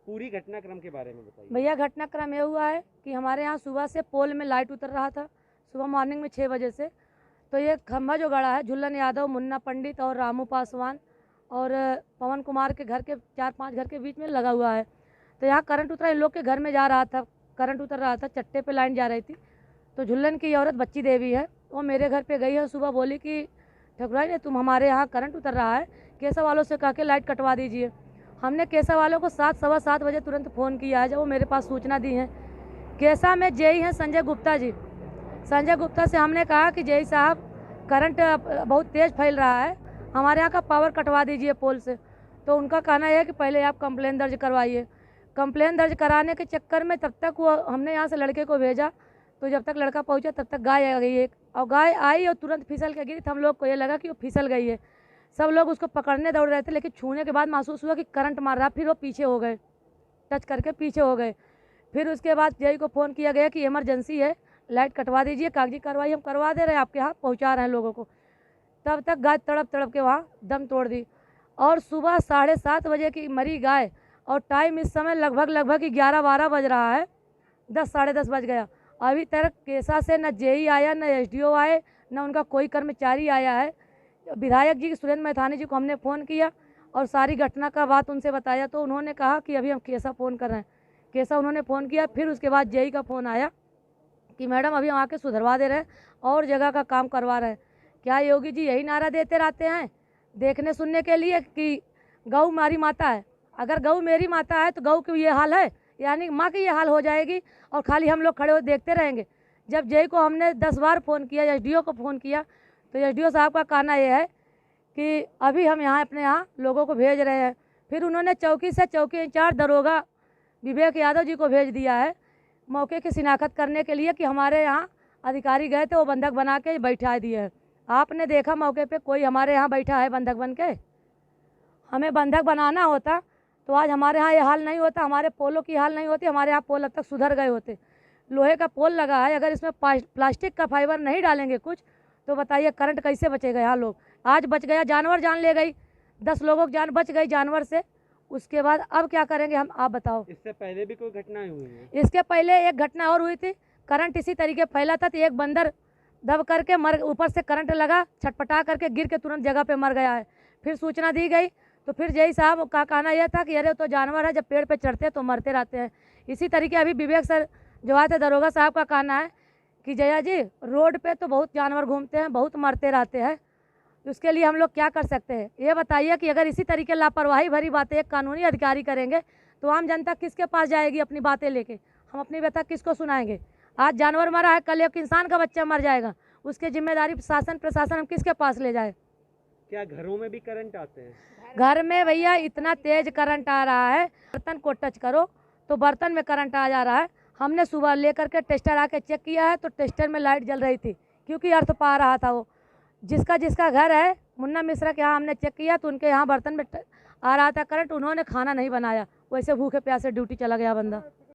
पूरी घटनाक्रम के बारे में बताइए। भैया घटनाक्रम ये हुआ है कि हमारे यहाँ सुबह से पोल में लाइट उतर रहा था, सुबह मॉर्निंग में 6 बजे से। तो ये खंभा जो गड़ा है झुल्लन यादव, मुन्ना पंडित और रामू पासवान और पवन कुमार के घर के 4-5 घर के बीच में लगा हुआ है। तो यहाँ करंट उतरा, इन लोग के घर में जा रहा था, करंट उतर रहा था, चट्टे पे लाइन जा रही थी। तो झुल्लन की औरत बच्ची देवी है, वो मेरे घर पे गई है सुबह, बोली कि ठकुराई ने तुम हमारे यहाँ करंट उतर रहा है, केसा वालों से कह के लाइट कटवा दीजिए। हमने केसा वालों को 7-7:15 बजे तुरंत फ़ोन किया है, जब वो मेरे पास सूचना दी है। केसा में जेई हैं संजय गुप्ता जी। संजय गुप्ता से हमने कहा कि जेई साहब करंट बहुत तेज़ फैल रहा है, हमारे यहाँ का पावर कटवा दीजिए पोल से। तो उनका कहना है कि पहले आप कंप्लेन दर्ज करवाइए। कंप्लेन दर्ज कराने के चक्कर में तब तक वो हमने यहाँ से लड़के को भेजा, तो जब तक लड़का पहुँचा तब तक गाय आ गई एक, और गाय आई और तुरंत फिसल के गिरी। तो हम लोग को ये लगा कि वो फिसल गई है। सब लोग उसको पकड़ने दौड़ रहे थे, लेकिन छूने के बाद महसूस हुआ कि करंट मार रहा। फिर वो पीछे हो गए, टच करके पीछे हो गए। फिर उसके बाद जेई को फ़ोन किया गया कि इमरजेंसी है, लाइट कटवा दीजिए, कागजी कार्रवाई हम करवा दे रहे हैं, आपके यहाँ पहुँचा रहे हैं लोगों को। तब तक गाय तड़प तड़प के वहाँ दम तोड़ दी। और सुबह 7:30 बजे की मरी गाय, और टाइम इस समय लगभग 11-12 बज रहा है, 10 साढ़े 10 बज गया। अभी तक केसा से न जेई आया, न एसडीओ आए, न उनका कोई कर्मचारी आया है। विधायक जी सुरेंद्र मैथानी जी को हमने फ़ोन किया और सारी घटना का बात उनसे बताया, तो उन्होंने कहा कि अभी हम केसा फ़ोन कर रहे हैं। केसा उन्होंने फ़ोन किया, फिर उसके बाद जेई का फ़ोन आया कि मैडम अभी हम आके सुधरवा दे रहे हैं और जगह का काम करवा रहे हैं। क्या योगी जी यही नारा देते रहते हैं देखने सुनने के लिए कि गऊ हमारी माता है? अगर गऊ मेरी माता है तो गऊ की ये हाल है, यानी माँ की ये हाल हो जाएगी और खाली हम लोग खड़े हो देखते रहेंगे। जब जेई को हमने 10 बार फ़ोन किया, एसडीओ को फ़ोन किया, तो एसडीओ साहब का कहना यह है कि अभी हम यहाँ अपने यहाँ लोगों को भेज रहे हैं। फिर उन्होंने चौकी से चौकी इंचार्ज दरोगा विवेक यादव जी को भेज दिया है मौके की शिनाख्त करने के लिए कि हमारे यहाँ अधिकारी गए थे, वो बंधक बना के बैठा दिए हैं। आपने देखा मौके पे कोई हमारे यहाँ बैठा है बंधक बन के? हमें बंधक बनाना होता तो आज हमारे यहाँ ये हाल नहीं होता, हमारे पोलों की हाल नहीं होती, हमारे यहाँ पोल अब तक सुधर गए होते। लोहे का पोल लगा है, अगर इसमें प्लास्टिक का फाइबर नहीं डालेंगे कुछ, तो बताइए करंट कैसे बचेगा? यहाँ लोग आज बच गया, जानवर जान ले गई, 10 लोगों की जान बच गई जानवर से। उसके बाद अब क्या करेंगे हम, आप बताओ। इससे पहले भी कोई घटनाएं हुई हैं? इसके पहले एक घटना और हुई थी, करंट इसी तरीके फैला था, तो एक बंदर दब करके मर, ऊपर से करंट लगा, छटपटा करके गिर के तुरंत जगह पे मर गया है। फिर सूचना दी गई, तो फिर जेई साहब का कहना यह था कि अरे तो जानवर है, जब पेड़ पे चढ़ते हैं तो मरते रहते हैं। इसी तरीके अभी विवेक सर जो आए थे दरोगा साहब का कहना है कि जया जी रोड पे तो बहुत जानवर घूमते हैं, बहुत मरते रहते हैं, उसके लिए हम लोग क्या कर सकते हैं? ये बताइए कि अगर इसी तरीके लापरवाही भरी बातें एक कानूनी अधिकारी करेंगे तो आम जनता किसके पास जाएगी अपनी बातें लेके? हम अपनी व्यथा किसको सुनाएंगे? आज जानवर मरा है, कल एक इंसान का बच्चा मर जाएगा, उसकी जिम्मेदारी शासन प्रशासन हम किसके पास ले जाए? क्या घरों में भी करंट आते हैं? घर में भैया इतना तेज करंट आ रहा है, बर्तन को टच करो तो बर्तन में करंट आ जा रहा है। हमने सुबह लेकर के टेस्टर आके चेक किया है, तो टेस्टर में लाइट जल रही थी, क्योंकि अर्थ पा रहा था वो। जिसका जिसका घर है, मुन्ना मिश्रा के यहाँ हमने चेक किया तो उनके यहाँ बर्तन में आ रहा था करंट, उन्होंने खाना नहीं बनाया, वैसे भूखे प्यासे ड्यूटी चला गया बंदा।